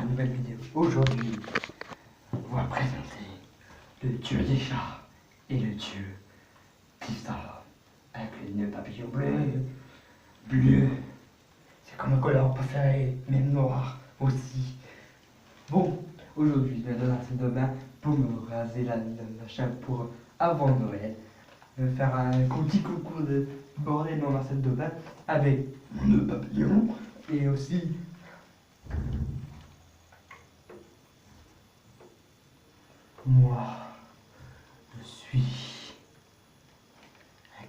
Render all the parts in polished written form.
une nouvelle vidéo. Aujourd'hui, on va présenter le dieu des chats et le dieu des hommes. Avec les nœuds papillons bleus. Bleu, c'est comme un couleur préféré, même noir aussi. Bon, aujourd'hui, je vais dans la salle de bain pour me raser la machin pour avant Noël. Je vais faire un petit concours de bordel dans la salle de bain avec mon nœud papillon et aussi moi, je suis un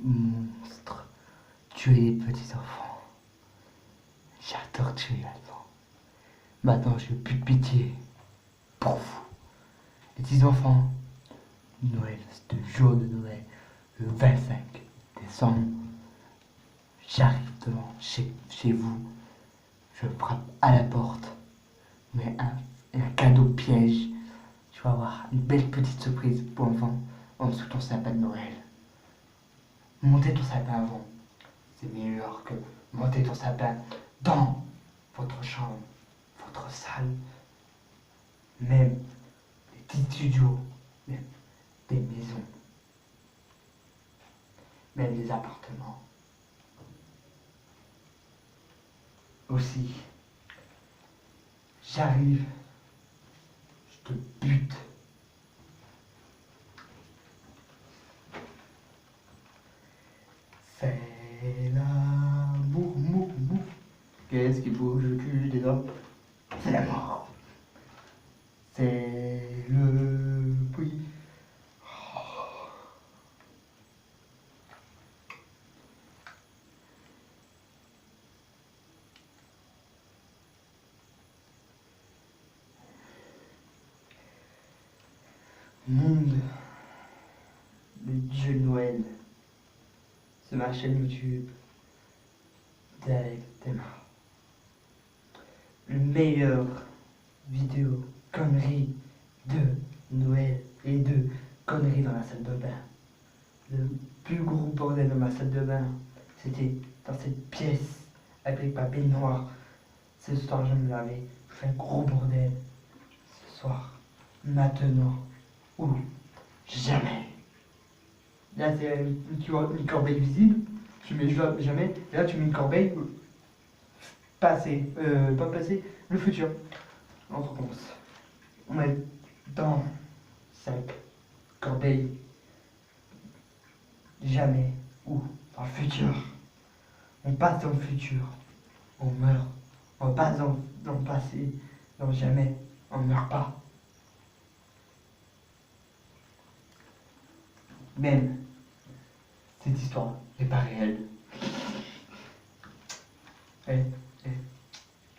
monstre. Tuer les petits enfants. J'adore tuer les enfants. Maintenant, je n'ai plus de pitié pour vous. Les petits enfants, Noël, c'est le jour de Noël, le 25 décembre. J'arrive devant chez vous. Je frappe à la porte. Mais un cadeau piège. Tu vas avoir une belle petite surprise pour enfant en dessous de ton sapin de Noël. Montez ton sapin avant. C'est meilleur que monter ton sapin dans votre chambre, votre salle, même des petits studios, même des maisons, même des appartements. Aussi, j'arrive, je te bute. C'est l'amour, mou. Qu'est-ce qui bouge le cul des hommes? C'est la mort. C'est le bruit. Monde, le dieu de Noël, c'est ma chaîne YouTube d'Alex Théma. Le meilleur vidéo conneries de Noël et de conneries dans la salle de bain. Le plus gros bordel dans ma salle de bain, c'était dans cette pièce avec les papiers noirs. Ce soir, je me lavais, je fais un gros bordel. Ce soir, maintenant, ou jamais. Là, c'est une corbeille visible. Tu mets jamais. Et là, tu mets une corbeille passé. Pas passé, le futur. On recommence. On met dans 5 corbeilles. Jamais. Ou dans le futur. On passe dans le futur. On meurt. On passe dans le passé. Dans jamais. On ne meurt pas. Même cette histoire n'est pas réelle. Tu veux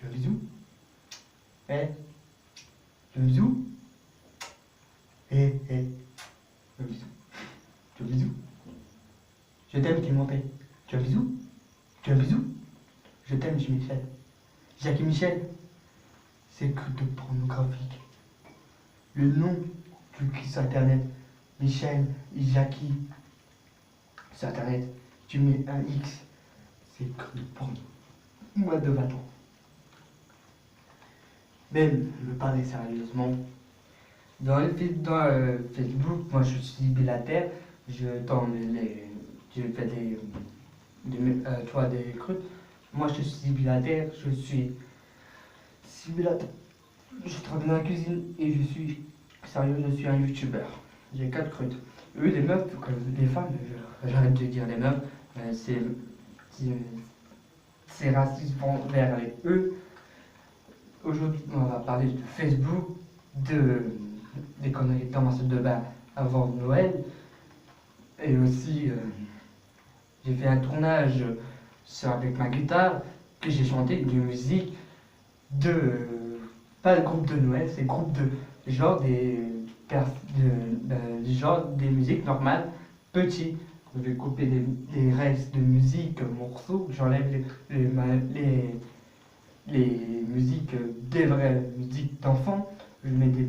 un bisou? Tu veux un bisou? Tu veux un bisou? Tu veux un bisou? Je t'aime, Clémentin. Tu veux un bisou? Tu veux un bisou? Je t'aime, Michel. Jacques et Michel, c'est que de pornographique. Le nom, tu le cliques sur internet. Michel et Jackie. Sur internet, tu mets un X. C'est que de porno. Moi de 20 ans. Même, je veux parler sérieusement. Dans Facebook, moi je suis billataire. Je fais des trucs. Moi je suis billataire, je suis billataire. Je travaille dans la cuisine et je suis sérieux, je suis un youtubeur. J'ai 4 crutes. Eux, les meufs, les femmes, j'arrête de dire les meufs, c'est raciste envers les eux. Aujourd'hui, on va parler de Facebook, des conneries dans ma salle de bain avant Noël. Et aussi, j'ai fait un tournage avec ma guitare, que j'ai chanté de musique pas le groupe de Noël, c'est le groupe de genre genre des musiques normales, petits. Je vais couper des restes de musique, morceaux, j'enlève les musiques, des vraies musiques d'enfants, je mets des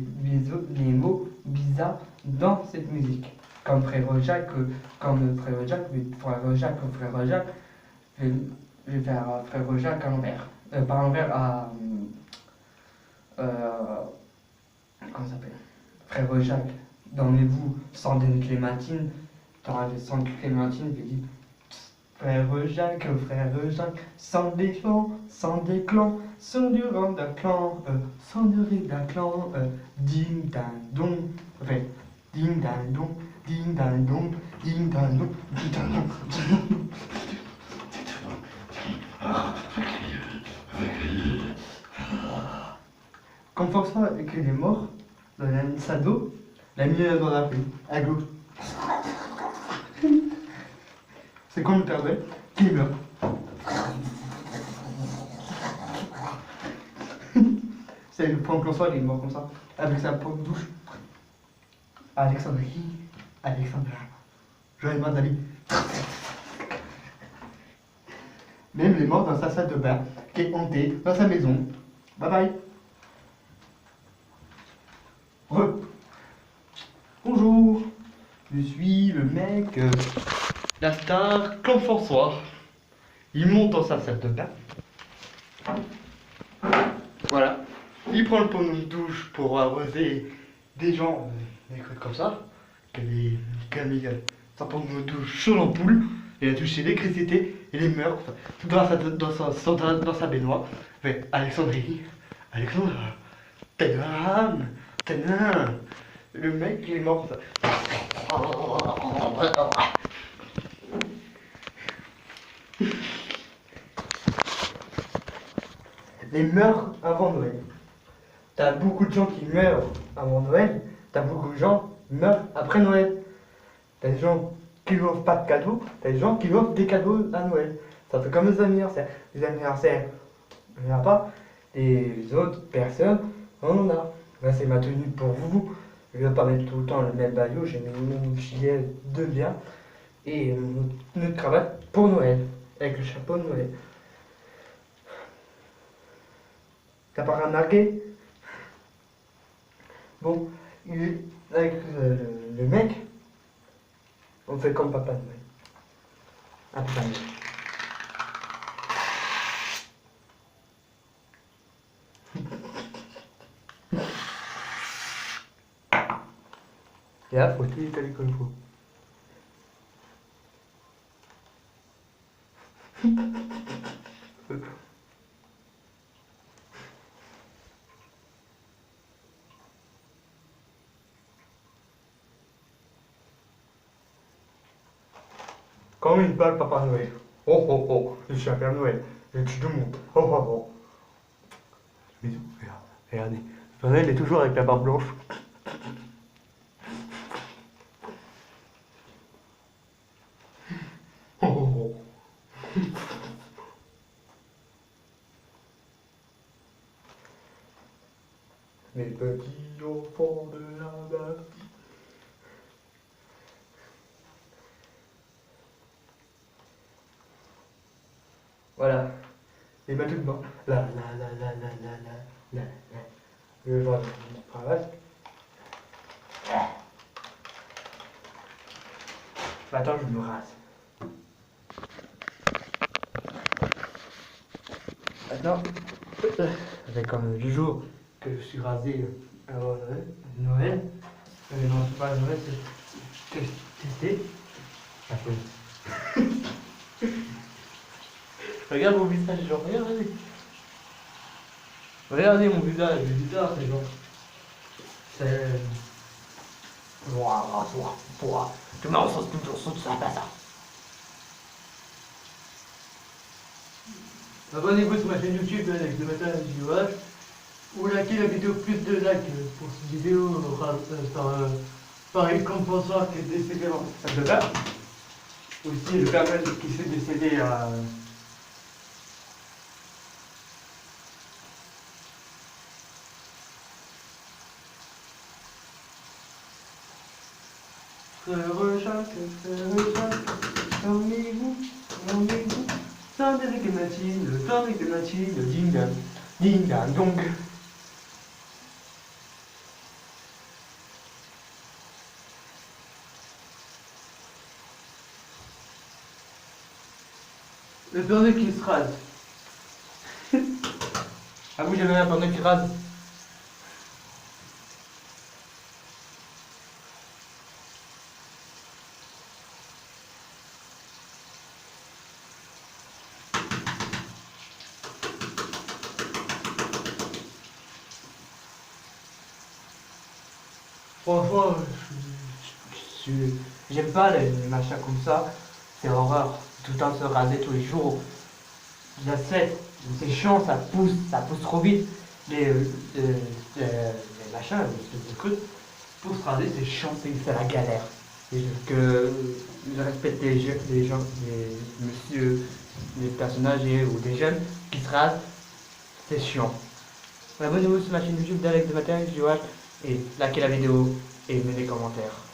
mots bizarres dans cette musique. Comme frère Jacques, je vais faire frère Jacques à l'envers. Pas à l'envers, comment ça s'appelle? Frère Jacques, dormez-vous sans des clémentines. T'auras des sans clémentines, je dis frère Jacques, sans des clans, sans du rang d'un clan, sans du riz d'un clan, ding ding dong, enfin, ding ding dong, ding ding dong, ding ding dong, ding ding dong. Quand François qu'il est mort, dans la salle d'eau, la mienne elle doit rappeler, à gauche. C'est comme le Père Noël qui meurt. C'est le point François, il est mort comme ça, avec sa pompe douche. Alexandrie, Alexandra, Joël Mandali. Même il est mort dans sa salle de bain, qui est hantée, dans sa maison. Bye bye. Bonjour, je suis le mec, la star Claude François. Il monte dans sa salle de bain. Voilà. Il prend le pot de douche pour arroser des gens, des trucs comme ça. Il a mis sa pompe de douche sur l'ampoule. Il a touché l'électricité et les murs dans sa baignoire. Mais Alexandrie, Alexandre, tadam, tadam. Le mec il est mort. Les meurtres avant Noël. T'as beaucoup de gens qui meurent avant Noël, t'as beaucoup de gens qui meurent après Noël. T'as des gens qui n'offrent pas de cadeaux, t'as des gens qui offrent des cadeaux à Noël. Ça fait comme les anniversaires. Les anniversaires, il n'y en a pas. Les autres personnes, on en a. Là, c'est ma tenue pour vous. Je ne vais pas mettre tout le temps le même maillot, j'ai mis mon gilet de bien et notre cravate pour Noël, avec le chapeau de Noël. T'as pas remarqué? Bon, avec le mec, on fait comme Papa Noël. Ah, Papa Noël. Et là, faut tout étaler comme il faut. Quand il parle Papa Noël. Oh oh oh, je suis un Père Noël. Je tue tout le monde. Oh oh oh. Bisous, regardez. Père Noël est toujours avec la barbe blanche. Oh oh oh. Mes petits enfants de la bâtisse. Voilà. Et maintenant, bon. La. Je vais voir le travail. Attends, je me rase. Maintenant, avec comme le jour que je suis rasé avant Noël, non, c'est pas Noël, c'est tester. Regarde mon visage, genre, regardez. Regardez mon visage, le visage, c'est genre. C'est. Tu m'as ressenti toujours sur ça, pas ça. Abonnez-vous sur ma chaîne YouTube avec le matin du viewage. Ou likez la vidéo plus de likes pour cette vidéo par comme François qui est décédé dans sa salle de bain. Aussi le Père Noël qui s'est décédé à. Frère Jacques, dormez-vous, sans des clémentines, ding dang dong. Le Père Noël qui se rase. Ah vous, j'avais un Père Noël qui rase. Franchement, j'aime pas les machins comme ça. C'est horreur. Tout le temps se raser tous les jours. J'accepte. C'est chiant, ça pousse trop vite. Les machins, les trucs. Pour se raser, c'est chiant, c'est la galère. Et que je respecte les gens, les monsieur, les personnes âgées ou des jeunes qui se rasent, c'est chiant. Abonnez-vous sur ma chaîne YouTube d'Alex de Matériel, et likez la vidéo et mettez des commentaires.